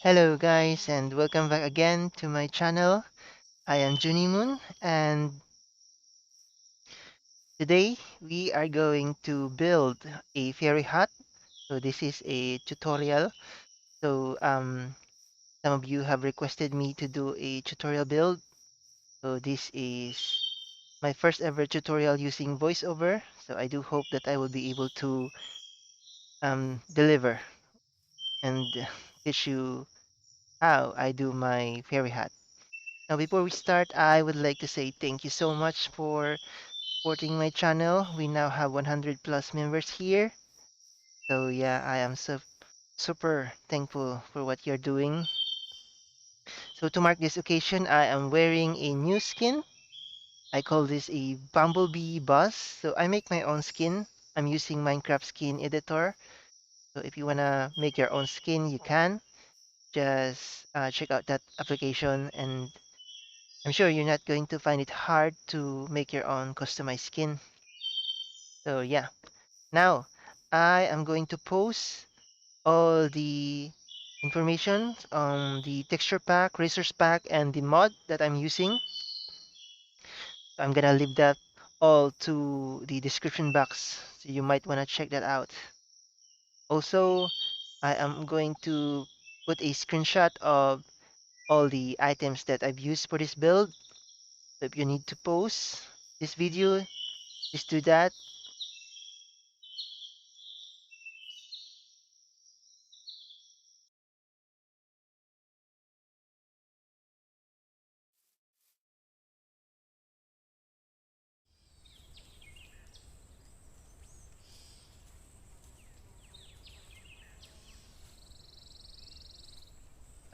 Hello guys and welcome back again to my channel. I am JoneyMoon and today we are going to build a fairy hut. So this is a tutorial. So some of you have requested me to do a tutorial build. So this is my first ever tutorial using voiceover. So I do hope that I will be able to deliver and teach you how I do my fairy hut. Now before we start, I would like to say thank you so much for supporting my channel. We now have 100 plus members here. So yeah, I am super thankful for what you're doing. So to mark this occasion, I am wearing a new skin. I call this a Bumblebee Buzz. So I make my own skin. I'm using Minecraft Skin Editor. So if you wanna make your own skin, you can. Just check out that application and I'm sure you're not going to find it hard to make your own customized skin. So yeah. Now, I am going to post all the information on the texture pack, resource pack, and the mod that I'm using. I'm gonna leave that all to the description box, so you might wanna check that out. Also, I am going to put a screenshot of all the items that I've used for this build. So if you need to post this video, just do that.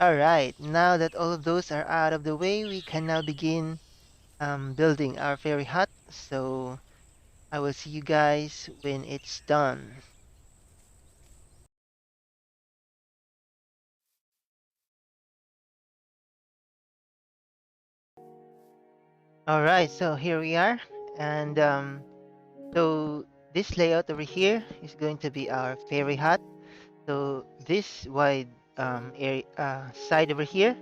Alright, now that all of those are out of the way, we can now begin building our fairy hut. So I will see you guys when it's done. Alright, so here we are. And so this layout over here is going to be our fairy hut. So this wide area, side over here,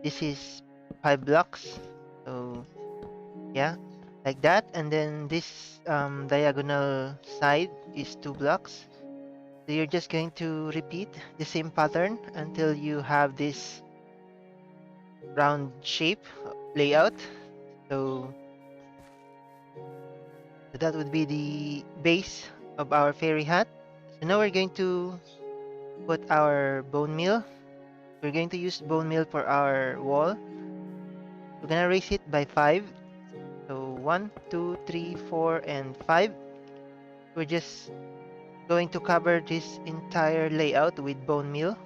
this is 5 blocks. So yeah, like that. And then this diagonal side is 2 blocks. So you're just going to repeat the same pattern until you have this round shape layout. So that would be the base of our fairy hut. So now we're going to put our bone meal. We're going to use bone meal for our wall. We're gonna raise it by 5. So 1, 2, 3, 4, and 5. We're just going to cover this entire layout with bone meal.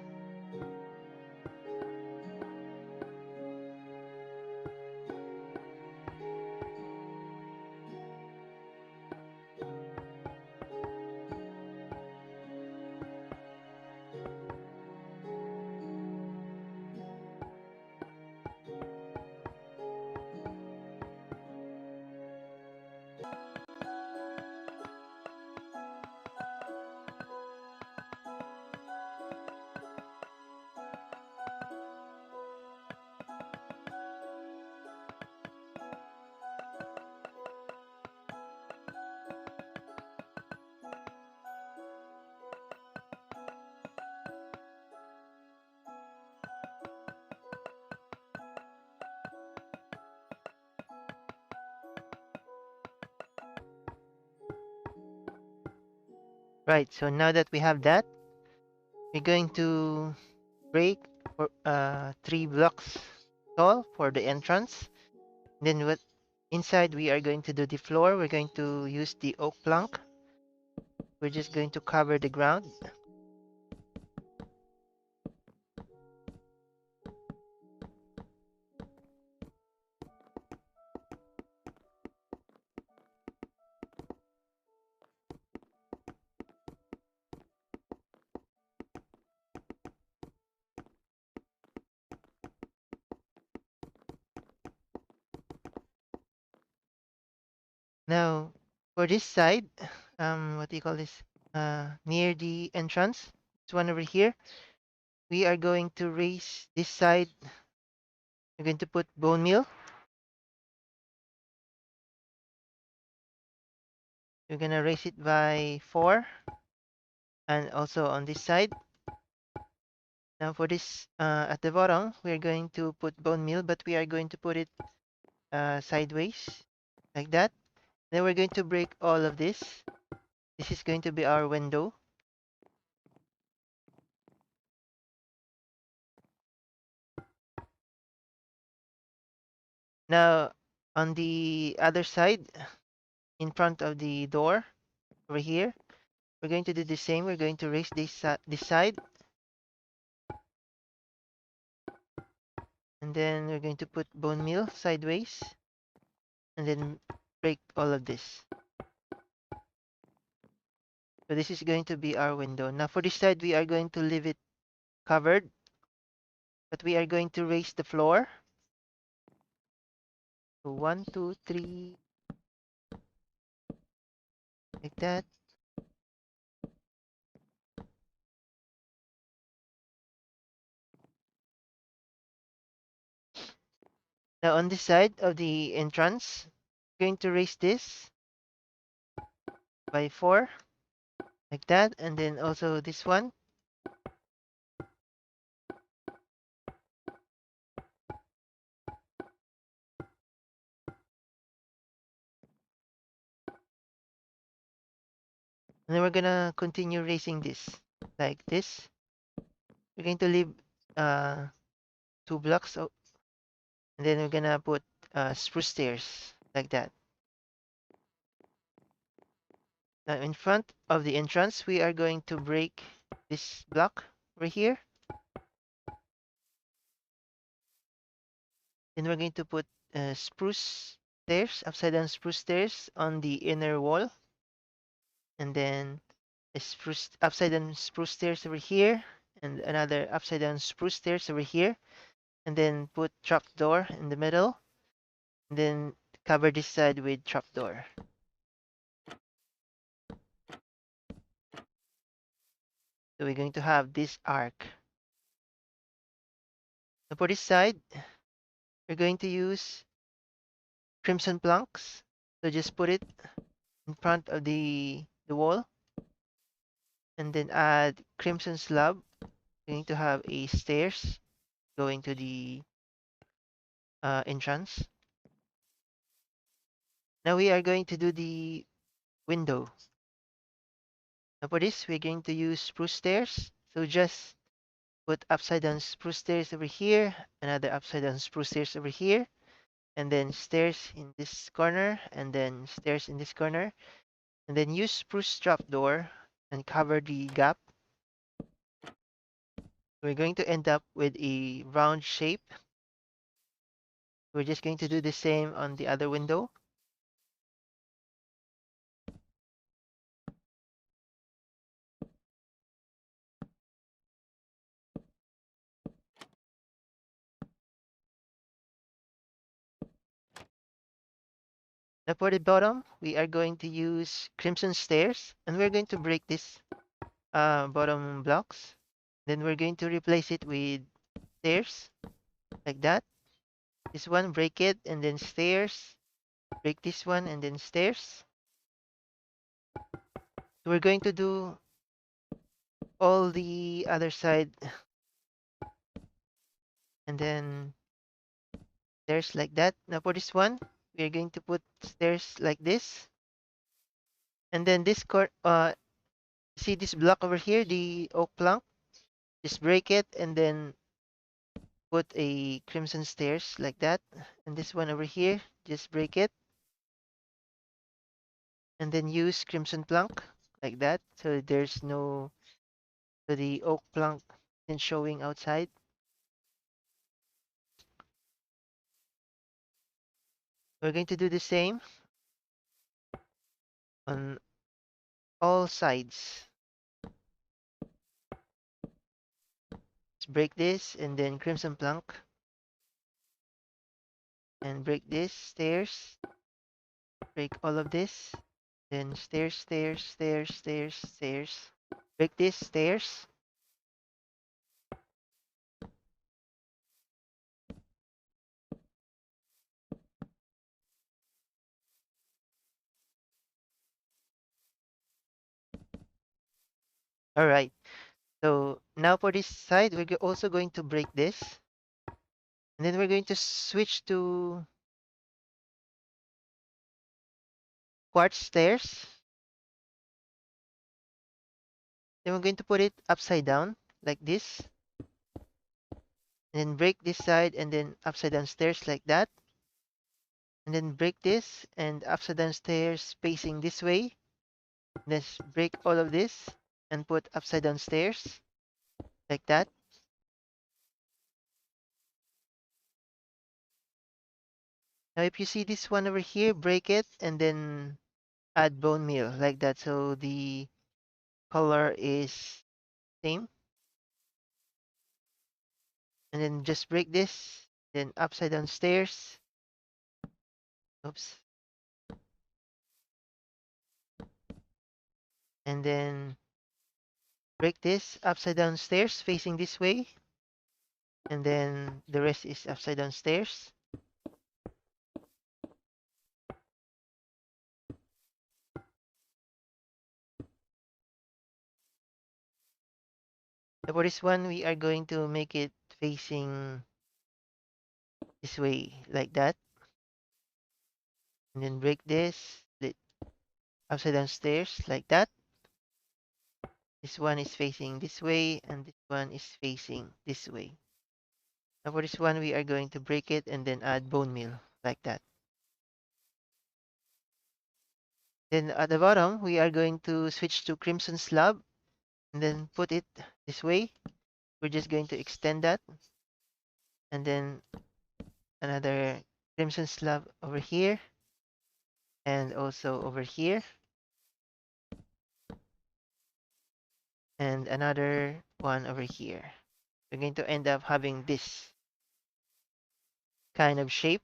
Right, so now that we have that, we're going to break for 3 blocks tall for the entrance. Then what inside we are going to do the floor. We're going to use the oak plank. We're just going to cover the ground. Now for this side, what do you call this? Near the entrance, this one over here. we are going to raise this side. We're going to put bone meal. We're gonna raise it by 4, and also on this side. Now for this, at the bottom, we're going to put bone meal, but we are going to put it sideways, like that. Then we're going to break all of this. This is going to be our window. Now, on the other side, in front of the door, over here, we're going to do the same. We're going to raise this side, and then we're going to put bone meal sideways, and then break all of this. So this is going to be our window. Now for this side, we are going to leave it covered, but we are going to raise the floor. So 1, 2, 3, like that. Now on this side of the entrance, we're going to raise this by 4, like that, and then also this one. And then we're gonna continue raising this like this. We're going to leave uh 2 blocks, and then we're gonna put spruce stairs like that. Now in front of the entrance, we are going to break this block right here. Then we're going to put spruce stairs, upside down spruce stairs on the inner wall. And then a spruce upside down spruce stairs over here, and another upside down spruce stairs over here. And then put trapdoor in the middle. And then cover this side with trapdoor. So we're going to have this arc. Now for this side, we're going to use crimson planks. So just put it in front of the wall, and then add crimson slab. We're going to have a stairs going to the entrance. Now we are going to do the window. Now for this, we're going to use spruce stairs. So just put upside down spruce stairs over here, another upside down spruce stairs over here, and then stairs in this corner, and then stairs in this corner, and then use spruce trapdoor and cover the gap. We're going to end up with a round shape. We're just going to do the same on the other window. Now for the bottom, we are going to use crimson stairs, and we're going to break this bottom blocks. Then we're going to replace it with stairs, like that. This one, break it, and then stairs. Break this one, and then stairs. So we're going to do all the other side, and then stairs like that. Now for this one, we're going to put stairs like this. And then this see this block over here, the oak plank? Just break it, and then put a crimson stairs like that. And this one over here, just break it, and then use crimson plank like that. So there's no, so the oak plank isn't showing outside. We're going to do the same on all sides. Let's break this, and then crimson plank, and break this stairs, break all of this, then stairs, stairs, stairs, stairs, stairs, break this stairs, All right. So now for this side, we're also going to break this. And then we're going to switch to quartz stairs. Then we're going to put it upside down like this. And then break this side and then upside down stairs like that. And then break this and upside down stairs facing this way. Let's break all of this and put upside down stairs like that. Now if you see this one over here, break it and then add bone meal like that so the color is same. And then just break this, then upside down stairs. Oops. And then break this upside down stairs facing this way. And then the rest is upside down stairs. So for this one, we are going to make it facing this way like that. And then break this, split upside down stairs like that. This one is facing this way and this one is facing this way. Now for this one, we are going to break it and then add bone meal like that. Then at the bottom, we are going to switch to crimson slab and then put it this way. We're just going to extend that and then another crimson slab over here and also over here and another one over here. We're going to end up having this kind of shape.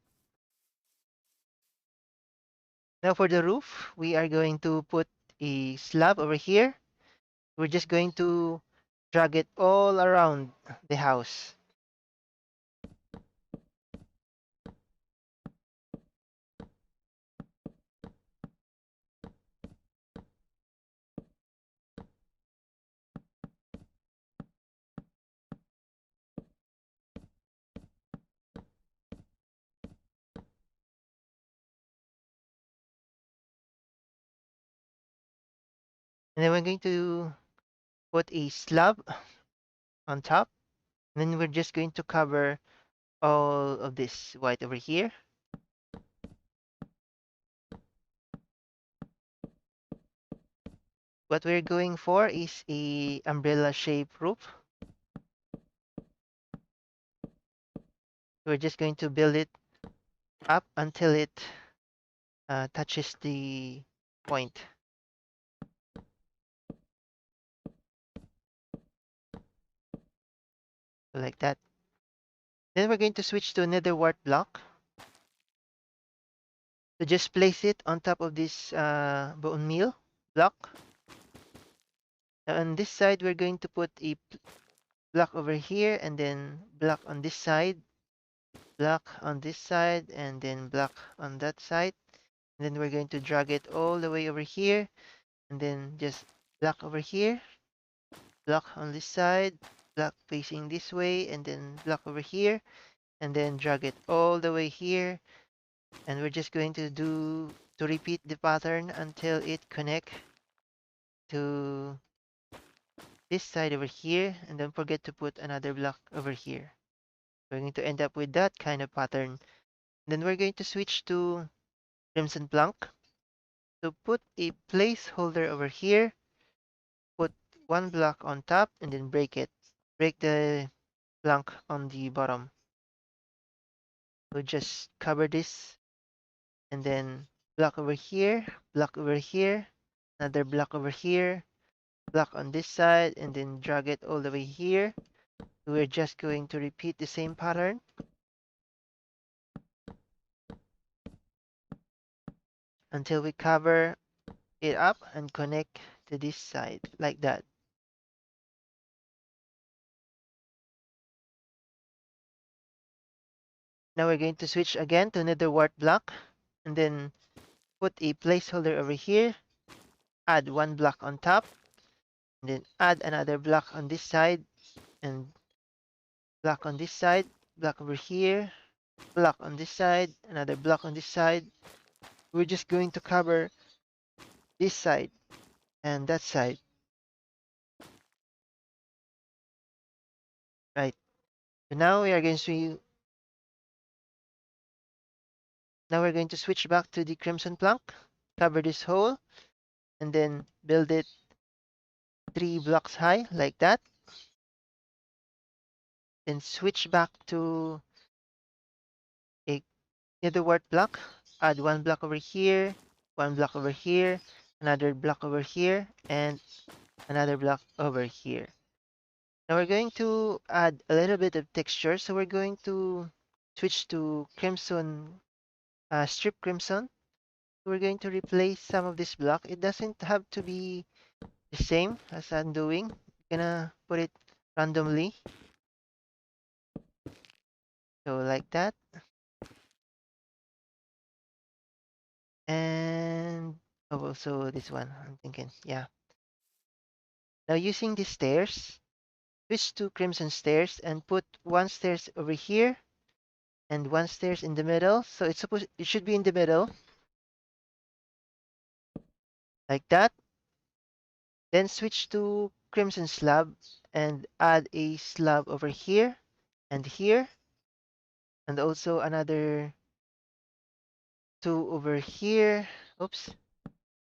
Now for the roof, we are going to put a slab over here. We're just going to drag it all around the house. And then we're going to put a slab on top. And then we're just going to cover all of this white over here. What we're going for is a umbrella shape roof. We're just going to build it up until it touches the point. Like that. Then we're going to switch to nether wart block. So just place it on top of this bone meal block. Now on this side, we're going to put a block over here and then block on this side, block on this side, and then block on that side. And then we're going to drag it all the way over here and then just block over here, block on this side, block facing this way, and then block over here, and then drag it all the way here. And we're just going to repeat the pattern until it connect to this side over here, and don't forget to put another block over here. We're going to end up with that kind of pattern. Then we're going to switch to crimson plank. So put a placeholder over here, put one block on top, and then break it. Break the plank on the bottom. So just cover this, and then block over here, another block over here, block on this side, and then drag it all the way here. We're just going to repeat the same pattern until we cover it up and connect to this side like that. Now we're going to switch again to nether wart block and then put a placeholder over here, add one block on top, And then add another block on this side and block on this side, block over here, block on this side, another block on this side. We're just going to cover this side and that side, right? So now we're going to switch back to the crimson plank, cover this hole, and then build it 3 blocks high like that. Then switch back to a netherwart block, add 1 block over here, 1 block over here, another block over here, and another block over here. Now we're going to add a little bit of texture, so we're going to switch to crimson, strip crimson. We're going to replace some of this block. It doesn't have to be the same as I'm doing. I'm gonna put it randomly. So like that. And also this one, I'm thinking, yeah. Now using the stairs, switch to crimson stairs and put 1 stairs over here and 1 stairs in the middle. So it should be in the middle. Like that. Then switch to crimson slab and add a slab over here and here. And also another 2 over here. Oops.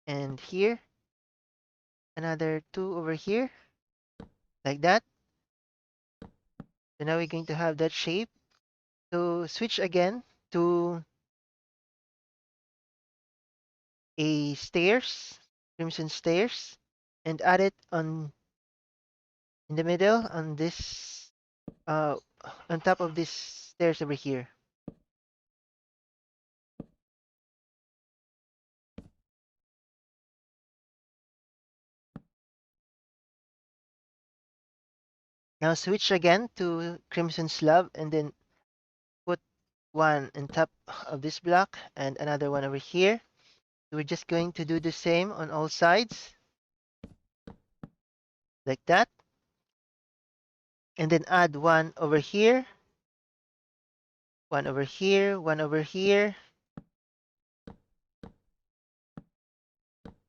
And here. Another 2 over here. Like that. So now we're going to have that shape. So switch again to a stairs, crimson stairs, and add it on in the middle on this on top of this stairs over here. Now switch again to crimson slab and then put one on top of this block and another one over here. We're just going to do the same on all sides like that. And then add one over here, one over here, one over here,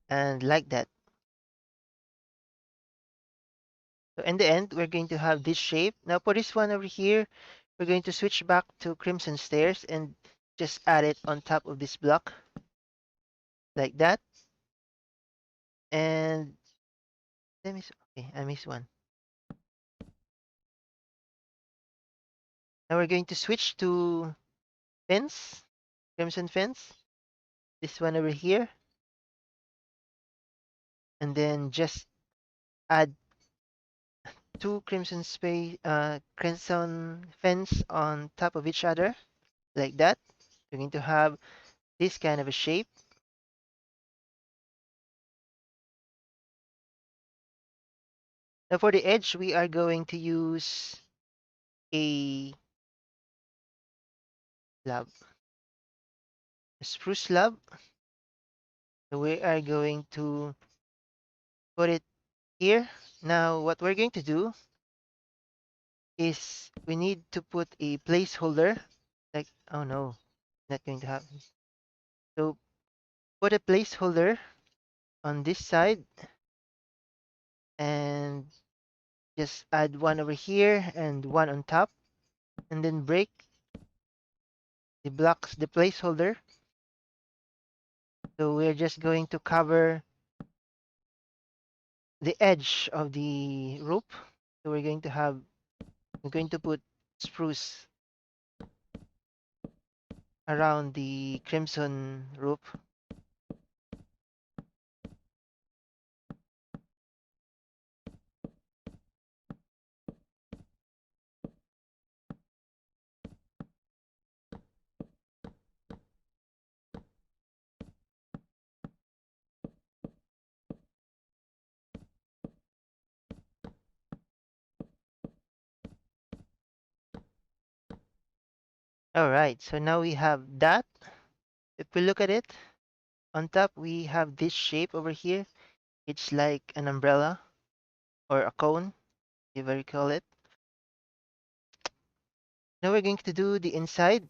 and like that. So in the end, we're going to have this shape. Now for this one over here, we're going to switch back to crimson stairs and just add it on top of this block like that. And okay, I missed one. Now we're going to switch to fence, crimson fence. This one over here. And then just add 2 crimson fence on top of each other like that. We're going to have this kind of a shape. Now for the edge, we are going to use a slab, a spruce slab. So we are going to put it here. Now what we're going to do is we need to put a placeholder. Like, oh no, not going to happen. So put a placeholder on this side and just add one over here and one on top, and then break the blocks, the placeholder. So we're just going to cover the edge of the rope. So we're going to put spruce around the crimson rope. All right, so now we have that. If we look at it, on top we have this shape over here. It's like an umbrella. or a cone, whatever you call it. Now we're going to do the inside.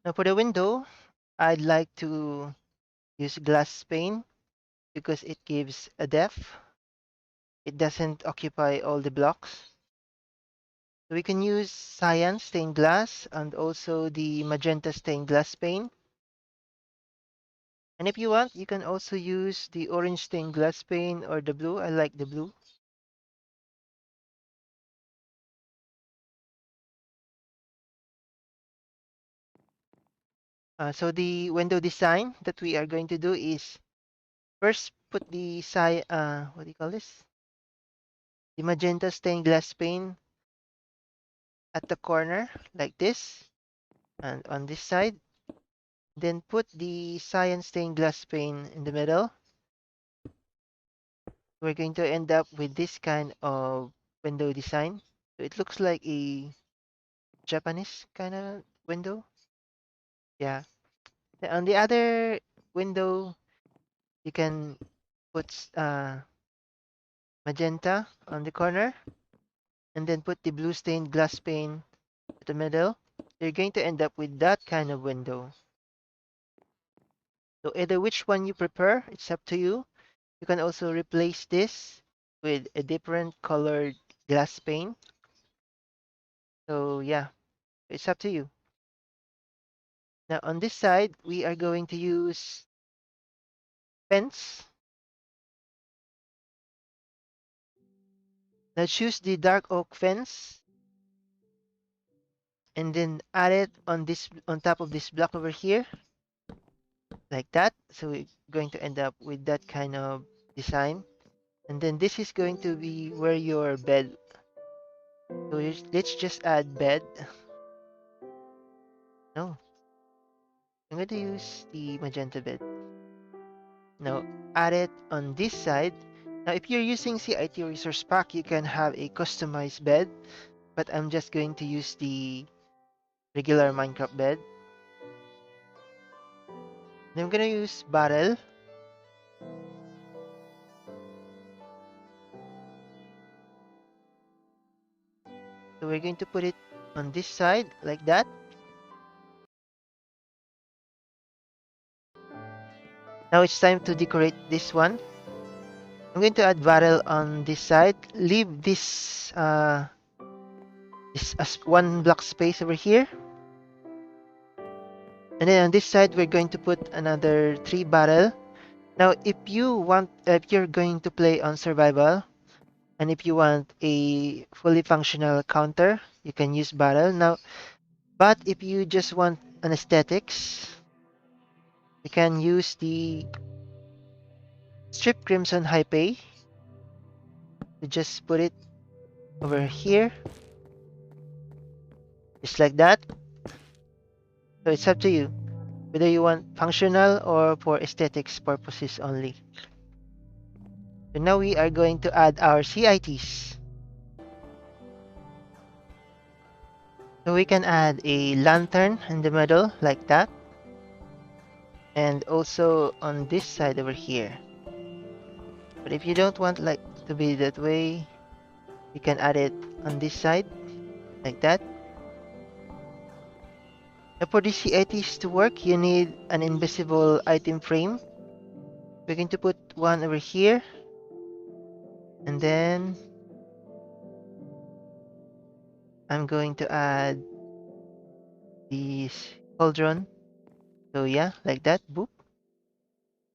Now for the window, I'd like to use glass pane because it gives a depth. It doesn't occupy all the blocks. So we can use cyan stained glass and also the magenta stained glass pane. And if you want, you can also use the orange stained glass pane or the blue. I like the blue. So the window design that we are going to do is first put the what do you call this? The magenta stained glass pane at the corner like this and on this side. Then put the cyan stained glass pane in the middle. We're going to end up with this kind of window design. So it looks like a Japanese kind of window. Yeah. Then on the other window, you can put magenta on the corner and then put the blue stained glass pane at the middle. You're going to end up with that kind of window. So either which one you prefer, it's up to you. You can also replace this with a different colored glass pane. So yeah, it's up to you. Now on this side, we are going to use fence. Now choose the dark oak fence and then add it on top of this block over here like that. So we're going to end up with that kind of design. And then this is going to be where your bed. So let's just add bed. No, I'm going to use the magenta bed. Now add it on this side. Now if you're using CIT resource pack, you can have a customized bed, but I'm just going to use the regular Minecraft bed. Then I'm gonna use barrel. So we're going to put it on this side like that. Now it's time to decorate this one. I'm going to add barrel on this side. Leave this as one block space over here. And then on this side, we're going to put another 3 barrel. Now, if you're going to play on survival, and if you want a fully functional counter, you can use barrel. Now, but if you just want an aesthetics, you can use the strip crimson high pay. You just put it over here, just like that. So it's up to you, whether you want functional or for aesthetics purposes only. So now we are going to add our CITs. So we can add a lantern in the middle like that. And also on this side over here. But if you don't want like to be that way, you can add it on this side like that. Now for the CITs to work, you need an invisible item frame. We're going to put one over here. And then I'm going to add this cauldron. So yeah, like that, boop.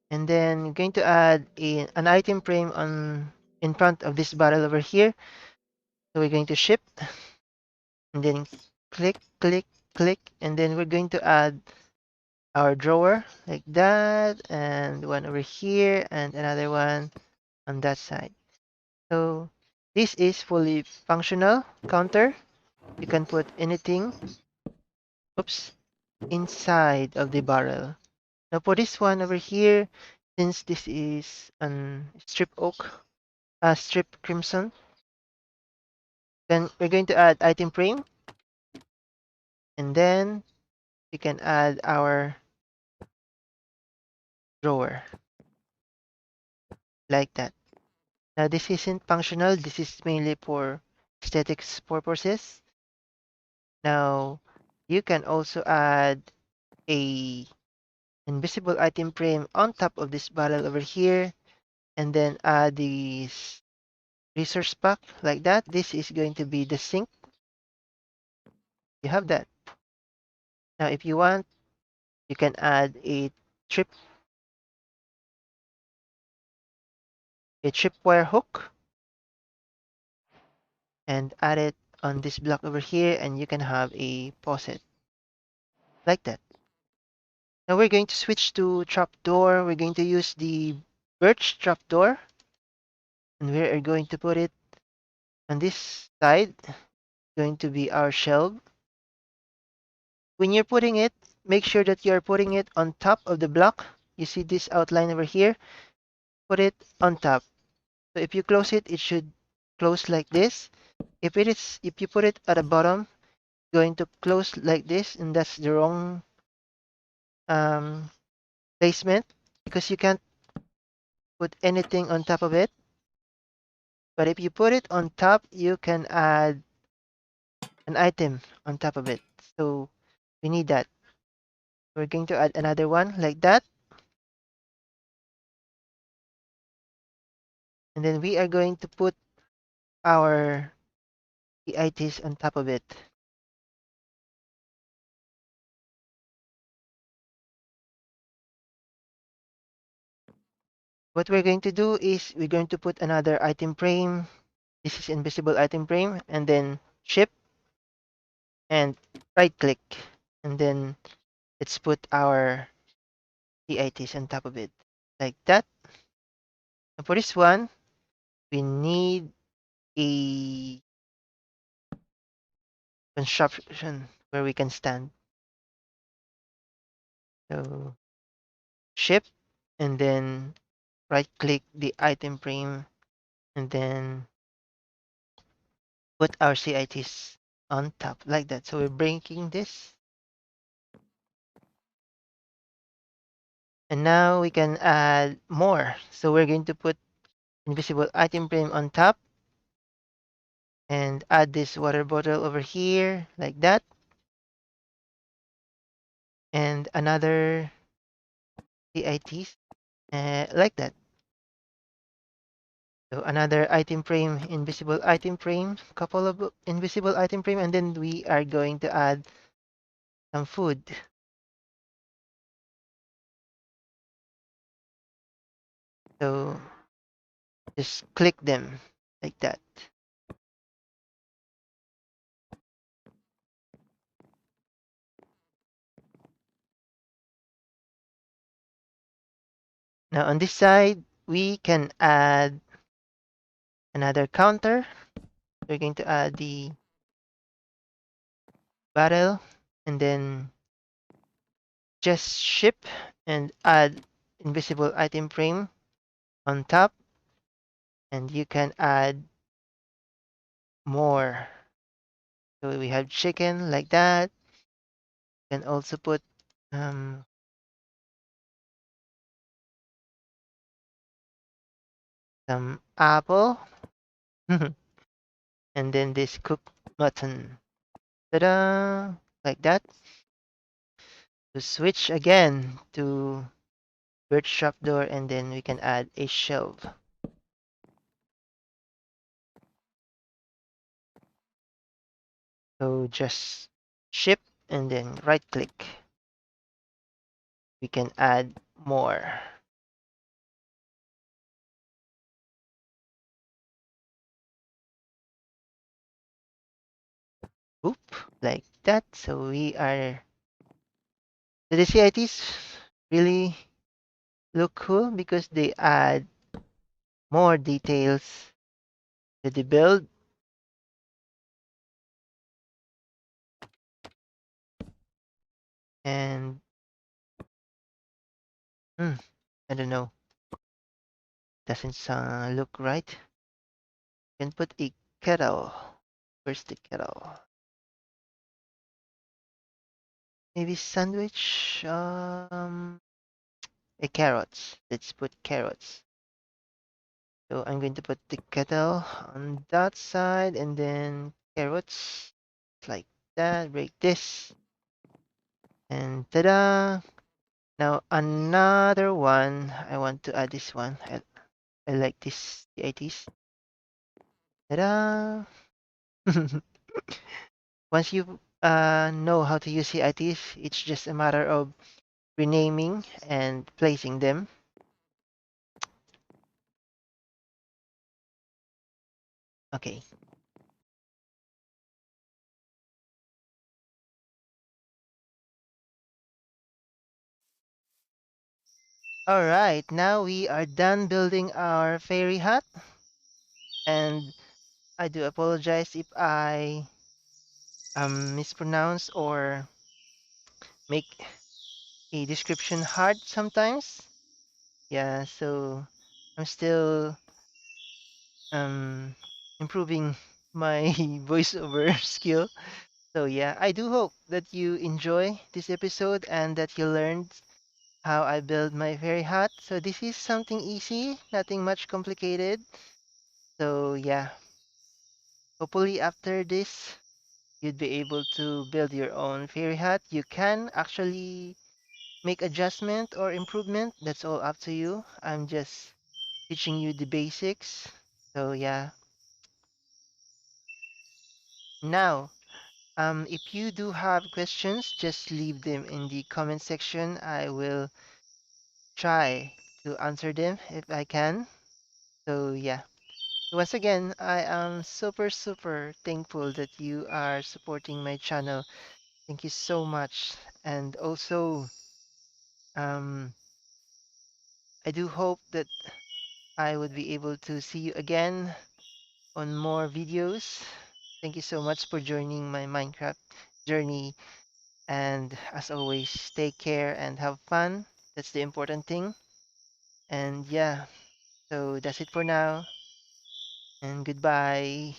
And then I'm going to add an item frame in front of this barrel over here. So we're going to ship and then click, click, click, and then we're going to add our drawer like that, and one over here, and another one on that side. So this is fully functional counter. You can put anything, oops, inside of the barrel. Now for this one over here, since this is an strip oak, strip crimson, then we're going to add item frame, and then we can add our drawer like that. Now this isn't functional. This is mainly for aesthetics purposes. Now you can also add a invisible item frame on top of this barrel over here, and then add this resource pack like that. This is going to be the sink. You have that. Now if you want, you can add trip a tripwire hook and add it on this block over here, and you can have a faucet like that. Now we're going to switch to trapdoor. We're going to use the birch trapdoor, and we are going to put it on this side. Going to be our shelf. When you're putting it, make sure that you're putting it on top of the block. You see this outline over here? Put it on top. So if you close it, it should close like this. If you put it at the bottom, going to close like this, and that's the wrong um, placement because you can't put anything on top of it. But if you put it on top, you can add an item on top of it. So we need that. We're going to add another one like that. And then we are going to put our EITs on top of it. What we're going to do is we're going to put another item frame. This is invisible item frame, and then ship and right click. And then let's put our EITs on top of it like that. And for this one, we need a construction where we can stand. So ship and then right click the item frame and then put our CITs on top like that. So we're breaking this. And now we can add more. So we're going to put invisible item frame on top and add this water bottle over here like that. And another CITs like that. So another item frame, invisible item frame, couple of invisible item frame, and then we are going to add some food. So just click them like that. Now on this side, we can add another counter. We're going to add the barrel and then just ship and add invisible item frame on top, and you can add more. So we have chicken like that. You can also put um, some apple and then this cooked mutton. Ta-da! Like that. To switch again to birch trapdoor, and then we can add a shelf. So just ship and then right click. We can add more. Oop, like that. So we are. The CITs really look cool because they add more details to the build. And I don't know. Doesn't look right. Can put a kettle. Where's the kettle? Maybe sandwich. A carrots. Let's put carrots. So I'm going to put the kettle on that side and then carrots like that. Break this and ta-da! Now another one. I want to add this one. I like this the 80s. Ta-da! Once you know how to use the ITs, it's just a matter of renaming and placing them. Okay. All right. Now we are done building our fairy hut, and I do apologize if I mispronounce or make a description hard sometimes. Yeah. So I'm still um improving my voiceover skill. So yeah, I do hope that you enjoy this episode and that you learned how I build my fairy hut. So this is something easy, nothing much complicated. So yeah, hopefully after this, you'd be able to build your own fairy hut. You can actually make adjustment or improvement. That's all up to you. I'm just teaching you the basics. So yeah. Now, if you do have questions, just leave them in the comment section. I will try to answer them if I can. So yeah. Once again, I am super thankful that you are supporting my channel. Thank you so much. And also, um, I do hope that I would be able to see you again on more videos. Thank you so much for joining my Minecraft journey. And as always, take care and have fun. That's the important thing. And yeah, so that's it for now. And goodbye.